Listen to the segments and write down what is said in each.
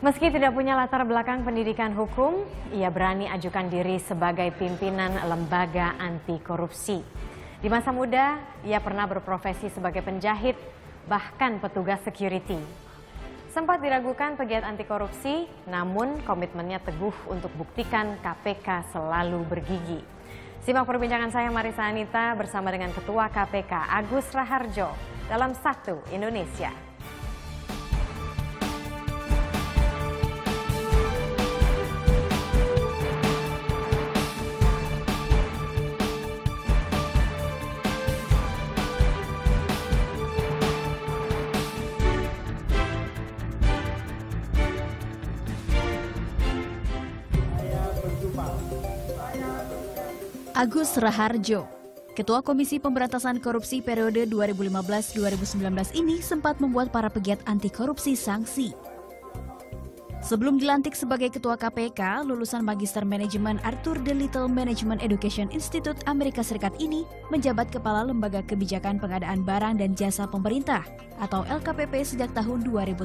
Meski tidak punya latar belakang pendidikan hukum, ia berani ajukan diri sebagai pimpinan lembaga anti korupsi. Di masa muda, ia pernah berprofesi sebagai penjahit, bahkan petugas security. Sempat diragukan pegiat anti korupsi, namun komitmennya teguh untuk buktikan KPK selalu bergigi. Simak perbincangan saya Marisa Anita bersama dengan Ketua KPK Agus Raharjo dalam Satu Indonesia. Agus Raharjo, Ketua Komisi Pemberantasan Korupsi periode 2015-2019 ini sempat membuat para pegiat anti korupsi sanksi. Sebelum dilantik sebagai Ketua KPK, lulusan Magister Manajemen Arthur D. Little Management Education Institute Amerika Serikat ini menjabat Kepala Lembaga Kebijakan Pengadaan Barang dan Jasa Pemerintah atau LKPP sejak tahun 2010.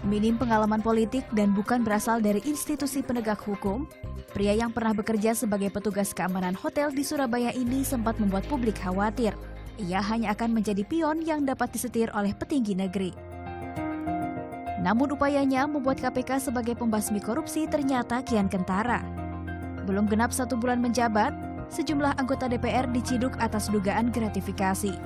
Minim pengalaman politik dan bukan berasal dari institusi penegak hukum, pria yang pernah bekerja sebagai petugas keamanan hotel di Surabaya ini sempat membuat publik khawatir. Ia hanya akan menjadi pion yang dapat disetir oleh petinggi negeri. Namun upayanya membuat KPK sebagai pembasmi korupsi ternyata kian kentara. Belum genap 1 bulan menjabat, sejumlah anggota DPR diciduk atas dugaan gratifikasi.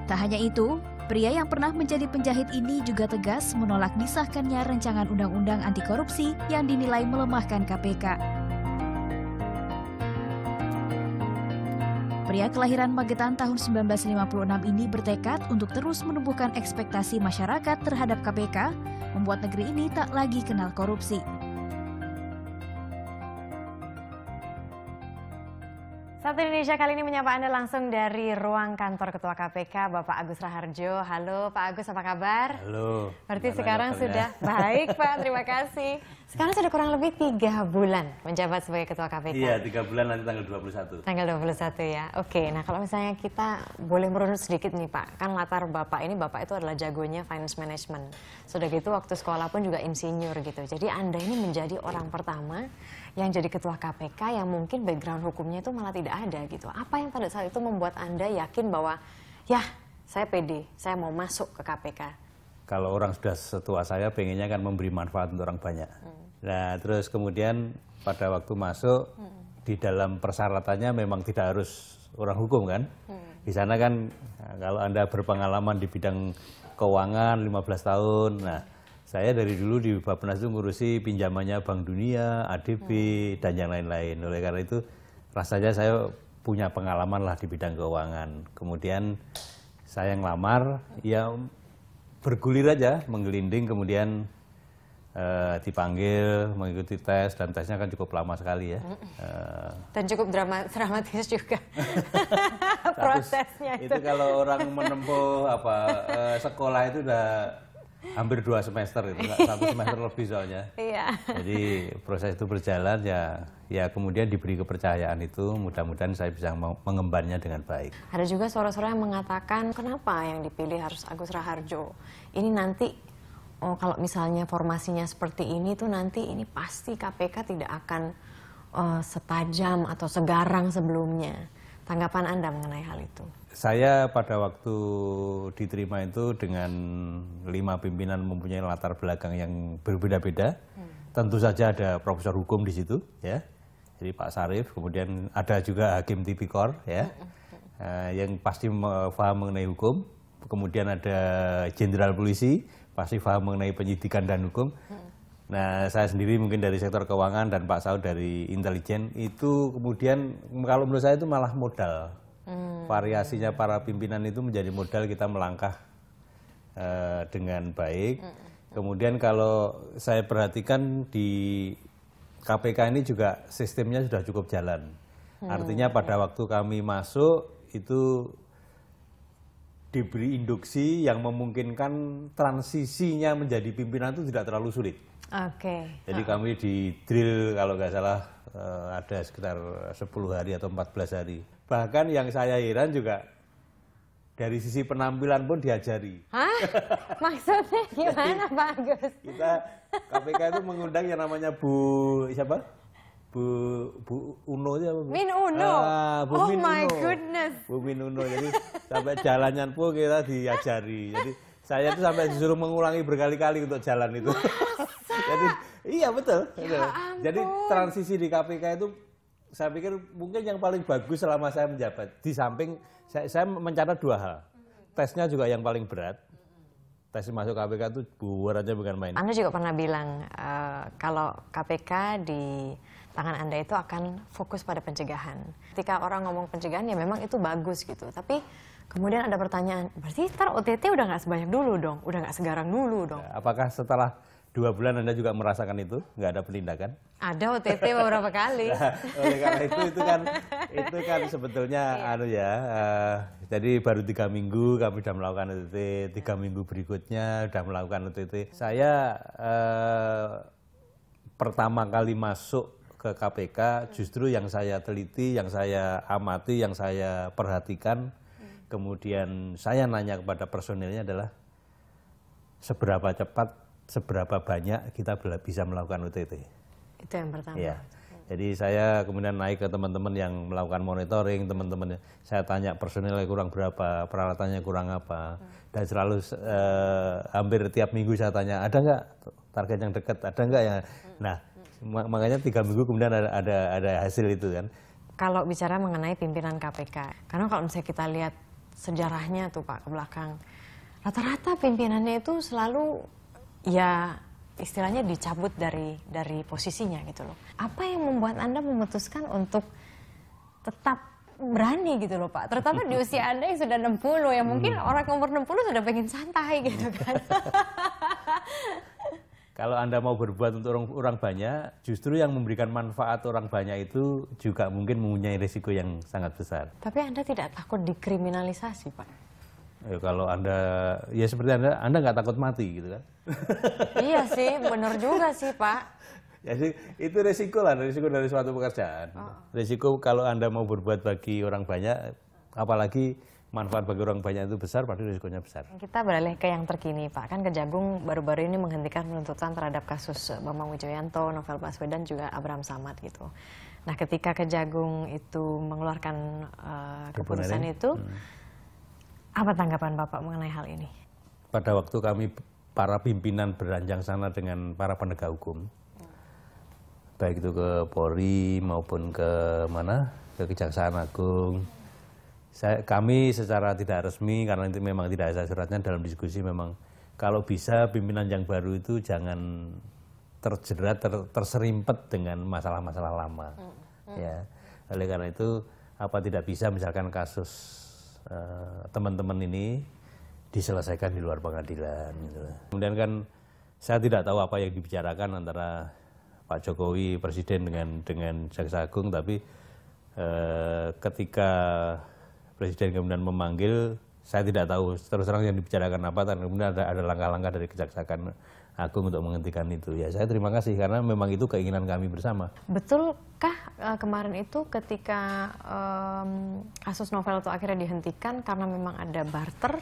Tak hanya itu, pria yang pernah menjadi penjahit ini juga tegas menolak disahkannya rancangan undang-undang anti korupsi yang dinilai melemahkan KPK. Pria kelahiran Magetan tahun 1956 ini bertekad untuk terus menumbuhkan ekspektasi masyarakat terhadap KPK, membuat negeri ini tak lagi kenal korupsi. Satu Indonesia kali ini menyapa Anda langsung dari ruang kantor Ketua KPK, Bapak Agus Raharjo. Halo Pak Agus, apa kabar? Halo. Berarti sekarang sudah baik Pak, terima kasih. Sekarang sudah kurang lebih 3 bulan menjabat sebagai Ketua KPK. Iya, 3 bulan nanti tanggal 21. Tanggal 21 ya, oke. Nah kalau misalnya kita boleh merunut sedikit nih Pak, kan latar Bapak ini, Bapak itu adalah jagonya finance management. Sudah gitu waktu sekolah pun juga insinyur gitu. Jadi Anda ini menjadi orang pertama yang jadi Ketua KPK yang mungkin background hukumnya itu malah tidak ada gitu. Apa yang pada saat itu membuat Anda yakin bahwa ya saya pede, saya mau masuk ke KPK? Kalau orang sudah setua saya pengennya kan memberi manfaat untuk orang banyak. Nah terus kemudian pada waktu masuk di dalam persyaratannya memang tidak harus orang hukum kan. Di sana kan kalau Anda berpengalaman di bidang keuangan 15 tahun, nah saya dari dulu di Bappenas itu ngurusi pinjamannya Bank Dunia, ADB, dan yang lain-lain. Oleh karena itu rasanya saya punya pengalaman lah di bidang keuangan. Kemudian saya ngelamar, ya bergulir aja, menggelinding, kemudian dipanggil, mengikuti tes, dan tesnya kan cukup lama sekali ya. Dan cukup dramatis juga prosesnya itu. Itu kalau orang menempuh sekolah itu udah hampir 2 semester itu, nggak 1 semester lebih soalnya. Iya. Jadi proses itu berjalan ya kemudian diberi kepercayaan itu, mudah-mudahan saya bisa mengembannya dengan baik. Ada juga suara-suara yang mengatakan kenapa yang dipilih harus Agus Raharjo. Ini nanti kalau misalnya formasinya seperti ini tuh nanti ini pasti KPK tidak akan setajam atau segarang sebelumnya. Tanggapan Anda mengenai hal itu? Saya pada waktu diterima itu dengan 5 pimpinan mempunyai latar belakang yang berbeda-beda. Tentu saja ada profesor hukum di situ, ya. Jadi Pak Sarif, kemudian ada juga Hakim Tipikor, ya, yang pasti paham mengenai hukum. Kemudian ada Jenderal Polisi, pasti paham mengenai penyidikan dan hukum. Nah, saya sendiri mungkin dari sektor keuangan dan Pak Saud dari intelijen, itu kemudian kalau menurut saya itu malah modal. Variasinya para pimpinan itu menjadi modal kita melangkah dengan baik. Kemudian kalau saya perhatikan di KPK ini juga sistemnya sudah cukup jalan. Artinya pada waktu kami masuk itu diberi induksi yang memungkinkan transisinya menjadi pimpinan itu tidak terlalu sulit. Oke. Jadi kami di drill kalau nggak salah ada sekitar 10 hari atau 14 hari. Bahkan yang saya heran juga dari sisi penampilan pun diajari. Hah? Maksudnya gimana Pak Agus? Kita KPK itu mengundang yang namanya Bu siapa? Bu Uno aja. Min Uno. Bu Oh Min my Uno. goodness. Bu Min Uno. Jadi sampai jalannya pun kita diajari. Jadi saya tuh sampai disuruh mengulangi berkali-kali untuk jalan itu. Jadi iya betul. Ya Jadi transisi di KPK itu saya pikir mungkin yang paling bagus selama saya menjabat. Di samping saya mencatat 2 hal. Tesnya juga yang paling berat. Tes masuk KPK itu buarannya bukan main. Anda juga pernah bilang kalau KPK di tangan Anda itu akan fokus pada pencegahan. Ketika orang ngomong pencegahan ya memang itu bagus gitu. Tapi kemudian ada pertanyaan, berarti ntar OTT udah nggak sebanyak dulu dong? Udah nggak segarang dulu dong? Apakah setelah 2 bulan Anda juga merasakan itu? Nggak ada penindakan? Ada OTT beberapa kali. Nah, oleh karena itu kan sebetulnya jadi baru 3 minggu kami sudah melakukan OTT, 3 minggu berikutnya sudah melakukan OTT. Saya pertama kali masuk ke KPK justru yang saya teliti, yang saya amati, yang saya perhatikan, kemudian saya nanya kepada personilnya adalah seberapa cepat, seberapa banyak kita bisa melakukan OTT. Itu yang pertama. Ya. Jadi saya kemudian naik ke teman-teman yang melakukan monitoring, teman-teman saya tanya personilnya kurang berapa, peralatannya kurang apa, dan selalu hampir tiap minggu saya tanya ada nggak target yang dekat, ada nggak ya. Nah makanya 3 minggu kemudian ada hasil itu kan. Kalau bicara mengenai pimpinan KPK, karena kalau misalnya kita lihat sejarahnya tuh Pak ke belakang, rata-rata pimpinannya itu selalu ya istilahnya dicabut dari posisinya gitu loh. Apa yang membuat Anda memutuskan untuk tetap berani gitu loh Pak? Terutama di usia Anda yang sudah 60, yang mungkin orang umur 60 sudah pengen santai gitu kan. Kalau Anda mau berbuat untuk orang banyak, justru yang memberikan manfaat orang banyak itu juga mungkin mempunyai risiko yang sangat besar. Tapi Anda tidak takut dikriminalisasi Pak? Ya, kalau Anda, ya seperti Anda nggak takut mati gitu kan? Iya sih, benar juga sih Pak. Jadi itu risiko lah, risiko dari suatu pekerjaan. Risiko kalau Anda mau berbuat bagi orang banyak, apalagi manfaat bagi orang banyak itu besar, pasti risikonya besar. Kita beralih ke yang terkini Pak. Kan Kejagung baru-baru ini menghentikan penuntutan terhadap kasus Bambang Wijoyanto, Novel Baswedan, juga Abraham Samad gitu. Nah ketika Kejagung itu mengeluarkan keputusan itu, apa tanggapan Bapak mengenai hal ini? Pada waktu kami para pimpinan beranjang sana dengan para penegak hukum, baik itu ke Polri maupun ke mana, ke Kejaksaan Agung, kami secara tidak resmi, karena itu memang tidak ada suratnya, dalam diskusi memang kalau bisa pimpinan yang baru itu jangan terjerat, terserimpet dengan masalah-masalah lama. Ya, oleh karena itu apa tidak bisa misalkan kasus teman-teman ini diselesaikan di luar pengadilan. Gitu. Kemudian kan saya tidak tahu apa yang dibicarakan antara Pak Jokowi Presiden dengan Jaksa Agung, tapi ketika Presiden kemudian memanggil, saya tidak tahu terus terang yang dibicarakan apa, dan kemudian ada langkah-langkah dari Kejaksaan Agung untuk menghentikan itu. Ya saya terima kasih karena memang itu keinginan kami bersama. Betulkah kemarin itu ketika kasus Novel itu akhirnya dihentikan karena memang ada barter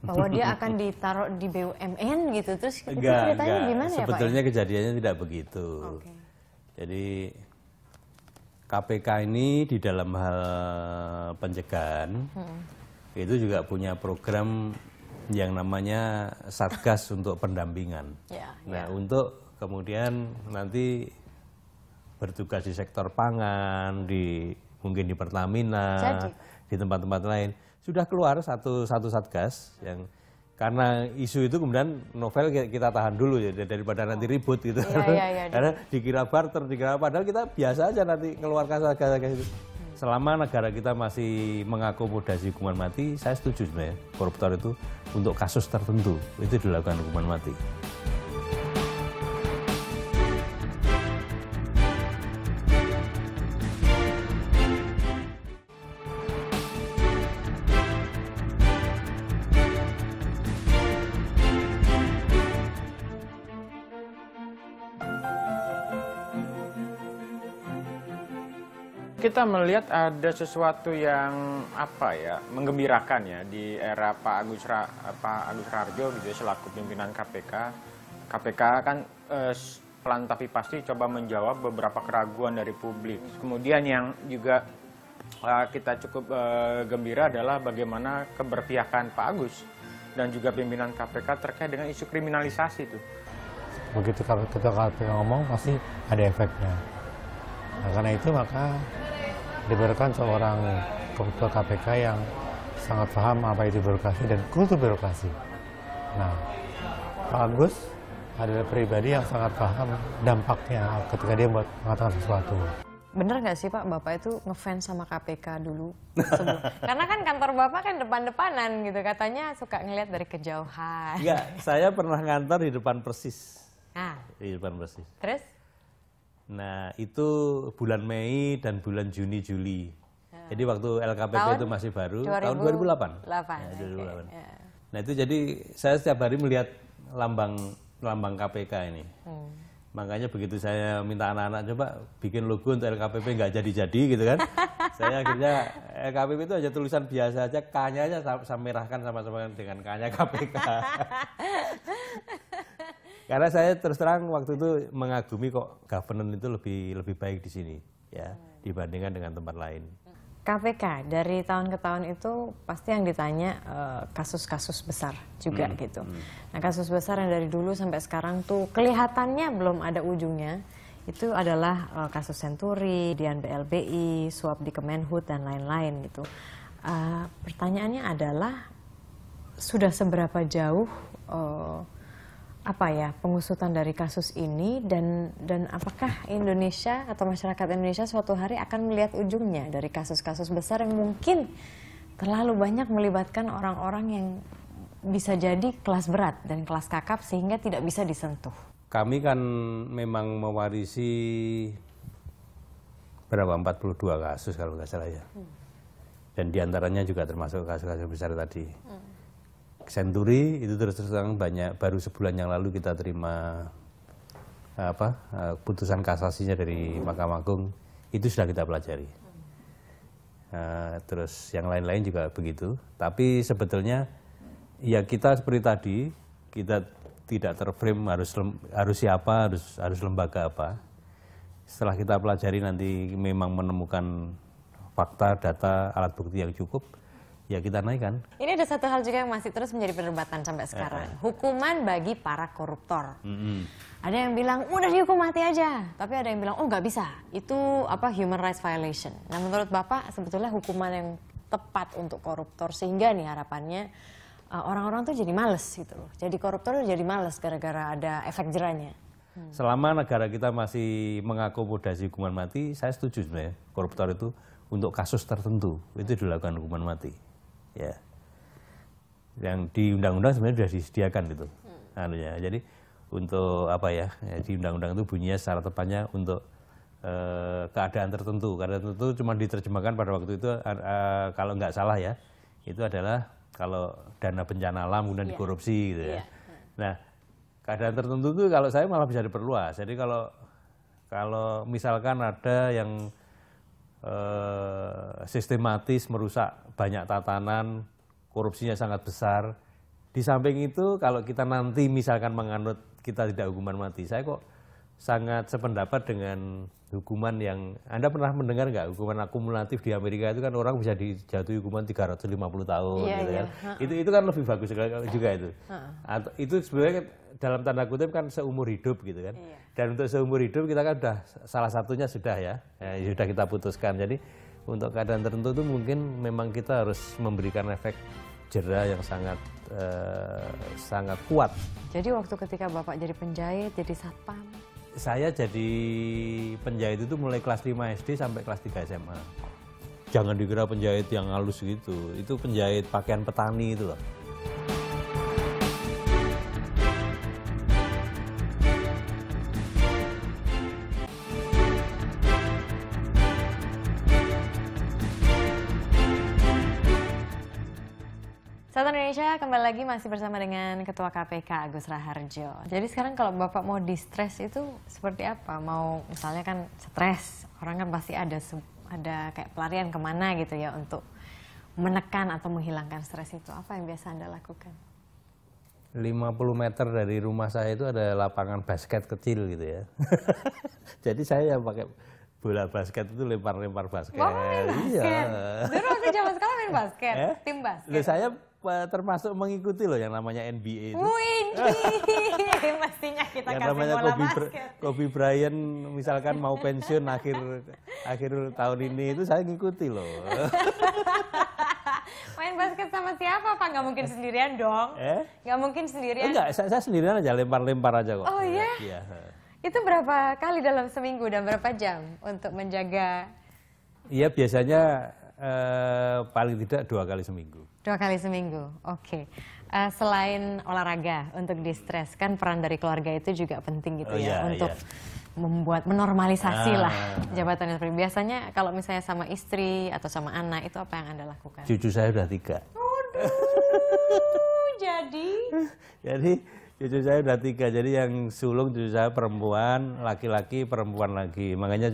bahwa dia akan ditaruh di BUMN gitu, terus itu ceritanya gimana ya Pak? Sebetulnya kejadiannya tidak begitu. Okay. Jadi KPK ini di dalam hal pencegahan itu juga punya program yang namanya Satgas untuk pendampingan. Nah, untuk kemudian nanti bertugas di sektor pangan, mungkin di Pertamina, di tempat-tempat lain. Sudah keluar satu Satgas yang karena isu itu kemudian Novel kita tahan dulu ya daripada nanti ribut gitu. Karena dikira barter, dikira apa, padahal kita biasa aja nanti keluarkan Satgas itu. Selama negara kita masih mengakomodasi hukuman mati, saya setuju sebenarnya koruptor itu untuk kasus tertentu itu dilakukan hukuman mati. kita melihat ada sesuatu yang menggembirakan ya di era Pak Agus Raharjo gitu ya, selaku pimpinan KPK. KPK kan pelan tapi pasti coba menjawab beberapa keraguan dari publik. Kemudian yang juga kita cukup gembira adalah bagaimana keberpihakan Pak Agus dan juga pimpinan KPK terkait dengan isu kriminalisasi itu. Begitu ketua KPK ngomong pasti ada efeknya. Nah, karena itu maka diperlukan seorang ketua KPK yang sangat paham apa itu birokrasi dan kultur birokrasi. Nah, Pak Agus adalah pribadi yang sangat paham dampaknya ketika dia mengatakan sesuatu. Bener nggak sih Pak, Bapak itu ngefans sama KPK dulu? Karena kan kantor Bapak kan depan-depanan gitu, katanya suka ngeliat dari kejauhan. Enggak, saya pernah ngantor di depan Persis. Di depan Persis. Terus? Nah, itu bulan Mei dan bulan Juni, Juli. Jadi waktu LKPP itu masih baru, tahun 2008. 2008. Okay. Nah, itu jadi saya setiap hari melihat lambang KPK ini. Makanya begitu saya minta anak-anak coba bikin logo untuk LKPP nggak jadi-jadi gitu kan. Saya akhirnya LKPP itu aja tulisan biasa aja, K-nya aja saya merahkan sama-sama dengan K-nya KPK. Karena saya terus terang waktu itu mengagumi kok governance itu lebih baik di sini ya dibandingkan dengan tempat lain. KPK dari tahun ke tahun itu pasti yang ditanya kasus-kasus besar juga gitu. Nah, kasus besar yang dari dulu sampai sekarang tuh kelihatannya belum ada ujungnya. Itu adalah kasus Senturi, Dian BLBI, suap di Kemenhub dan lain-lain gitu. Pertanyaannya adalah sudah seberapa jauh pengusutan dari kasus ini dan apakah Indonesia atau masyarakat Indonesia suatu hari akan melihat ujungnya dari kasus-kasus besar yang mungkin terlalu banyak melibatkan orang-orang yang bisa jadi kelas berat dan kelas kakap sehingga tidak bisa disentuh. Kami kan memang mewarisi berapa 42 kasus kalau nggak salah ya. Dan diantaranya juga termasuk kasus-kasus besar tadi. Senturi itu terus terang banyak, baru sebulan yang lalu kita terima putusan kasasinya dari Mahkamah Agung, itu sudah kita pelajari. Terus yang lain-lain juga begitu. Tapi sebetulnya ya kita seperti tadi, kita tidak terframe harus siapa, harus lembaga apa. Setelah kita pelajari nanti memang menemukan fakta, data, alat bukti yang cukup, ya kita naikkan. Ini ada satu hal juga yang masih terus menjadi perdebatan sampai sekarang. Hukuman bagi para koruptor. Ada yang bilang udah dihukum mati aja, tapi ada yang bilang oh nggak bisa, itu human rights violation. Nah menurut Bapak sebetulnya hukuman yang tepat untuk koruptor sehingga nih harapannya orang-orang tuh jadi males gitu loh. Jadi koruptor tuh jadi males gara-gara ada efek jerahnya. Selama negara kita masih mengakomodasi hukuman mati, saya setuju sebenarnya koruptor itu untuk kasus tertentu itu dilakukan hukuman mati. Ya, yang di undang-undang sebenarnya sudah disediakan itu, jadi untuk di undang-undang itu bunyinya secara tepatnya untuk keadaan tertentu. Keadaan tertentu cuma diterjemahkan pada waktu itu kalau nggak salah ya, itu adalah kalau dana bencana alam kemudian dikorupsi gitu ya. Nah, keadaan tertentu itu kalau saya malah bisa diperluas. Jadi kalau misalkan ada yang sistematis merusak banyak tatanan, korupsinya sangat besar. Di samping itu kalau kita nanti misalkan menganut kita tidak hukuman mati, saya kok sangat sependapat dengan hukuman yang, Anda pernah mendengar nggak hukuman akumulatif di Amerika itu kan orang bisa dijatuhi hukuman 350 tahun gitu kan. Itu kan lebih bagus juga itu. Atau itu sebenarnya dalam tanda kutip kan seumur hidup gitu kan. Dan untuk seumur hidup kita kan sudah salah satunya sudah sudah kita putuskan. Jadi untuk keadaan tertentu itu mungkin memang kita harus memberikan efek jera yang sangat kuat. Jadi waktu ketika Bapak jadi penjahit, jadi satpam? Saya jadi penjahit itu mulai kelas 5 SD sampai kelas 3 SMA. Jangan dikira penjahit yang halus gitu, itu penjahit pakaian petani itu loh. Sahabat Indonesia, kembali lagi masih bersama dengan Ketua KPK Agus Raharjo. Jadi sekarang kalau Bapak mau di-stres itu seperti apa? Mau misalnya kan stres, orang kan pasti ada ada kayak pelarian kemana gitu ya untuk menekan atau menghilangkan stres itu, apa yang biasa Anda lakukan? 50 meter dari rumah saya itu ada lapangan basket kecil gitu ya. Jadi saya pakai bola basket itu lempar-lempar basket. Iya. Dulu waktu zaman sekolah main basket, tim basket. Loh, saya termasuk mengikuti loh yang namanya NBA itu. Wih, mestinya kita Yang kasih namanya bola basket. Kobe Bryant misalkan mau pensiun akhir tahun ini itu saya ngikuti loh. Main basket sama siapa Pak? Nggak mungkin sendirian dong. Nggak mungkin sendirian. Enggak, saya sendirian aja, lempar-lempar aja kok. Oh iya? Iya. Itu berapa kali dalam seminggu dan berapa jam untuk menjaga? Iya, biasanya paling tidak 2 kali seminggu. 2 kali seminggu, oke. Selain olahraga untuk distres, kan peran dari keluarga itu juga penting gitu untuk membuat menormalisasi lah jabatannya. Biasanya kalau misalnya sama istri atau sama anak itu apa yang Anda lakukan? Cucu saya udah 3. Jadi cucu saya udah 3, jadi yang sulung cucu saya perempuan, laki-laki perempuan lagi. Makanya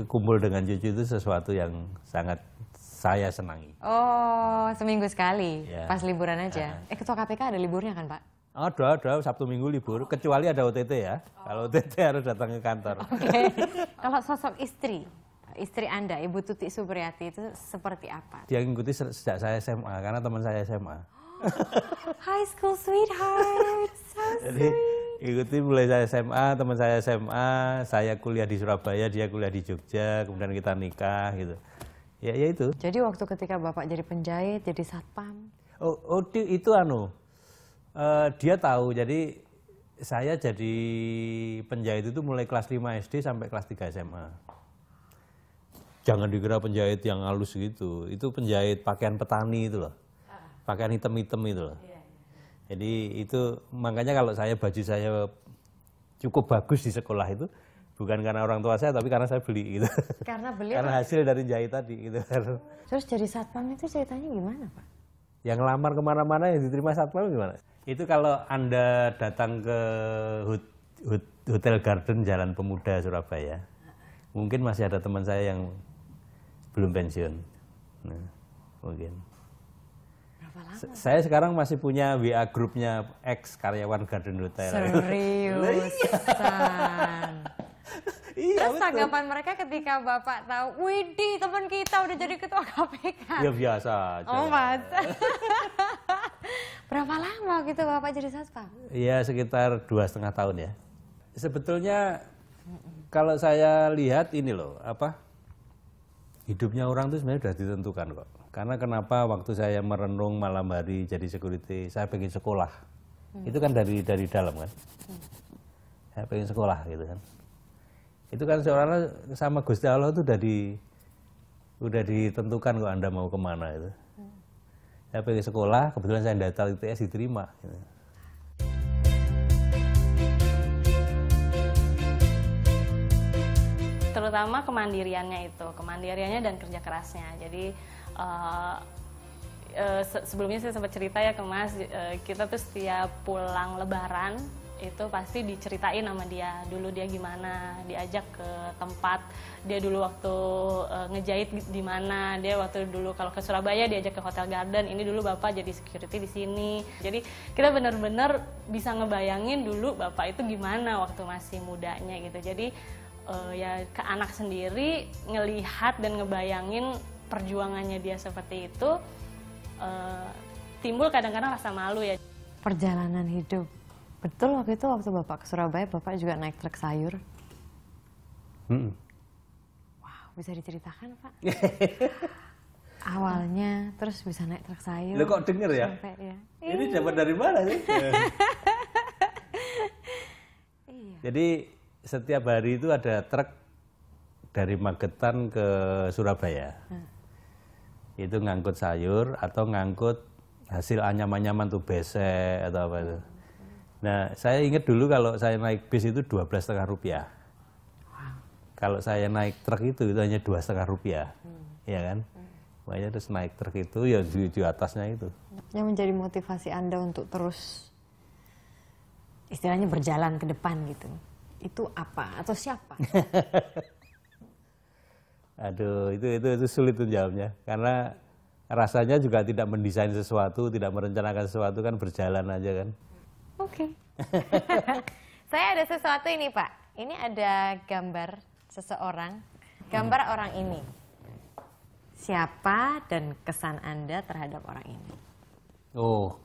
kumpul dengan cucu itu sesuatu yang sangat saya senangi. Oh, seminggu sekali, Ya. pas liburan aja. Ketua KPK ada liburnya kan Pak? Ada, Sabtu Minggu libur, kecuali ada OTT ya. Kalau OTT harus datang ke kantor. Oke. Kalau sosok istri Anda, Ibu Tuti Supriyati itu seperti apa? Dia ngikuti sejak saya SMA, karena teman saya SMA. High school sweetheart, so Jadi ikuti mulai saya SMA, teman saya SMA, saya kuliah di Surabaya, dia kuliah di Jogja, kemudian kita nikah gitu. Ya itu. Jadi waktu ketika Bapak jadi penjahit, jadi satpam? Itu dia tahu. Jadi saya jadi penjahit itu mulai kelas 5 SD sampai kelas 3 SMA. Jangan dikira penjahit yang halus gitu. Itu penjahit pakaian petani itu loh. Pakaian hitam-hitam itu loh. Jadi itu makanya kalau baju saya cukup bagus di sekolah itu bukan karena orang tua saya, tapi karena saya beli gitu. Karena beli karena hasil dari jahit tadi gitu. Terus jadi satpam itu ceritanya gimana Pak? Yang lamar kemana-mana yang diterima satpam gimana? Itu kalau Anda datang ke Hotel Garden Jalan Pemuda Surabaya, mungkin masih ada teman saya yang belum pensiun. Nah, mungkin. Berapa lama? Saya sekarang masih punya WA grupnya ex karyawan Garden Hotel. Seriusan? Iya, Terus tanggapan mereka ketika Bapak tahu, widih teman kita udah jadi ketua KPK. Ya biasa aja. Oh masa? Berapa lama gitu Bapak jadi satpam? Iya sekitar 2,5 tahun ya. Sebetulnya kalau saya lihat ini loh, hidupnya orang itu sebenarnya sudah ditentukan kok. Karena kenapa waktu saya merenung malam hari jadi security, saya pengen sekolah. Itu kan dari dalam kan. Saya pengen sekolah gitu kan. Itu kan seorang sama Gusti Allah itu udah ditentukan kok Anda mau kemana itu. Saya pengen sekolah, kebetulan saya daftar ITS diterima. Gitu. Terutama kemandiriannya dan kerja kerasnya. Jadi sebelumnya saya sempat cerita ya ke Mas, kita tuh setiap pulang Lebaran itu pasti diceritain sama dia, dulu dia gimana, diajak ke tempat, dia dulu waktu ngejahit di mana, dia waktu dulu kalau ke Surabaya diajak ke Hotel Garden, ini dulu Bapak jadi security di sini. Jadi kita benar-benar bisa ngebayangin dulu Bapak itu gimana waktu masih mudanya gitu. Jadi ya ke anak sendiri ngelihat dan ngebayangin perjuangannya dia seperti itu, timbul kadang-kadang rasa malu ya. Perjalanan hidup. Betul waktu itu waktu Bapak ke Surabaya, Bapak juga naik truk sayur? Wow, bisa diceritakan Pak? Awalnya terus bisa naik truk sayur. Lo kok denger ya? Sampai, ya. Ini dapat dari mana sih? Iya. Jadi setiap hari itu ada truk dari Magetan ke Surabaya. Itu ngangkut sayur atau ngangkut hasil anyam-anyaman tuh besek atau apa itu. Nah, saya ingat dulu kalau saya naik bis itu Rp12,5. Wow. Kalau saya naik truk itu hanya Rp2,5. Ya kan? Makanya terus naik truk itu ya di atasnya itu. Yang menjadi motivasi Anda untuk terus istilahnya berjalan ke depan gitu. Itu apa atau siapa? Aduh, itu sulit tuh jawabnya. Karena rasanya juga tidak mendesain sesuatu, tidak merencanakan sesuatu, kan berjalan aja kan. Oke. Saya ada sesuatu ini Pak. Ini ada gambar seseorang, gambar orang ini. Siapa dan kesan Anda terhadap orang ini? Oh,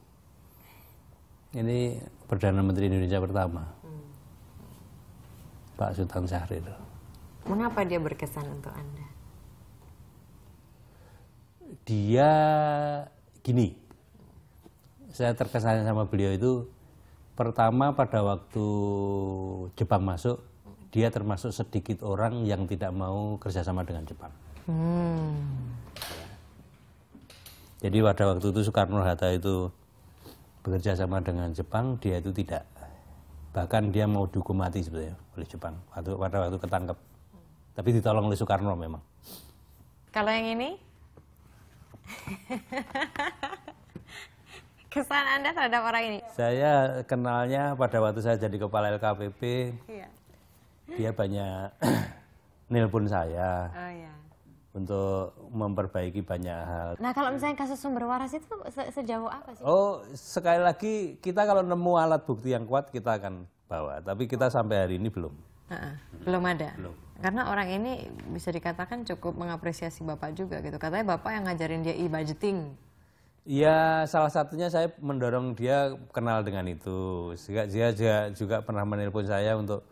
ini Perdana Menteri Indonesia pertama, Pak Sultan Syahrir. Mengapa dia berkesan untuk Anda? Dia gini, saya terkesan sama beliau itu pertama pada waktu Jepang masuk, dia termasuk sedikit orang yang tidak mau kerjasama dengan Jepang. Jadi pada waktu itu Soekarno-Hatta itu bekerja sama dengan Jepang, dia itu tidak. Bahkan dia mau dihukum mati sebetulnya oleh Jepang pada waktu ketangkep. Tapi ditolong oleh Soekarno memang. Kalau yang ini? Kesan Anda terhadap orang ini? Saya kenalnya pada waktu saya jadi kepala LKPP. Iya. Dia banyak nelpon saya. Oh iya. Untuk memperbaiki banyak hal. Nah kalau misalnya kasus sumber waras itu sejauh apa sih? Oh, sekali lagi kita kalau nemu alat bukti yang kuat kita akan bawa. Tapi kita sampai hari ini belum. Belum ada? Belum. Karena orang ini bisa dikatakan cukup mengapresiasi Bapak juga gitu. Katanya Bapak yang ngajarin dia e-budgeting. Ya salah satunya saya mendorong dia kenal dengan itu. Dia juga pernah menelpon saya untuk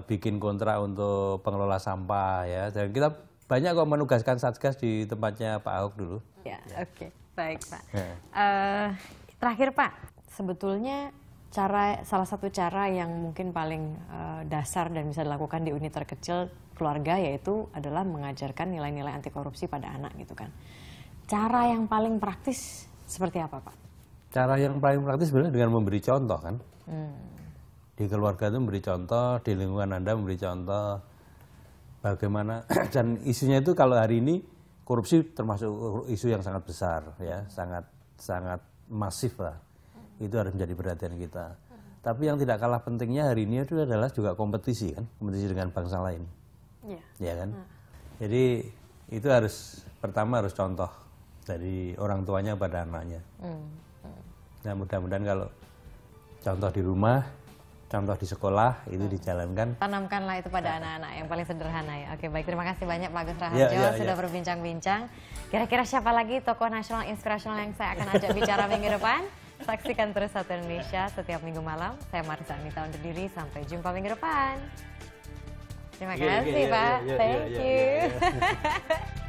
bikin kontrak untuk pengelola sampah ya. Dan kita banyak kok menugaskan Satgas di tempatnya Pak Ahok dulu. Ya, oke. Baik, Pak. Terakhir, Pak. Sebetulnya salah satu cara yang mungkin paling dasar dan bisa dilakukan di unit terkecil keluarga yaitu adalah mengajarkan nilai-nilai anti korupsi pada anak gitu kan. Cara yang paling praktis seperti apa, Pak? Cara yang paling praktis sebenarnya dengan memberi contoh kan. Di keluarga itu memberi contoh, di lingkungan Anda memberi contoh. Bagaimana dan isunya itu kalau hari ini korupsi termasuk isu yang sangat besar ya, sangat masif lah. Itu harus menjadi perhatian kita. Tapi yang tidak kalah pentingnya hari ini itu adalah juga kompetisi kan, kompetisi dengan bangsa lain. Ya kan? Jadi itu pertama harus contoh dari orang tuanya pada anaknya. Nah, mudah-mudahan kalau contoh di rumah, contoh di sekolah itu dijalankan. Tanamkanlah itu pada anak-anak yang paling sederhana ya. Oke, baik, terima kasih banyak Pak Agus Raharjo sudah berbincang-bincang. Kira-kira siapa lagi tokoh nasional inspirasional yang saya akan ajak bicara minggu depan? Saksikan terus Satu Indonesia setiap minggu malam. Saya Marisa Anita undur diri, sampai jumpa minggu depan. Terima kasih Pak. Thank you.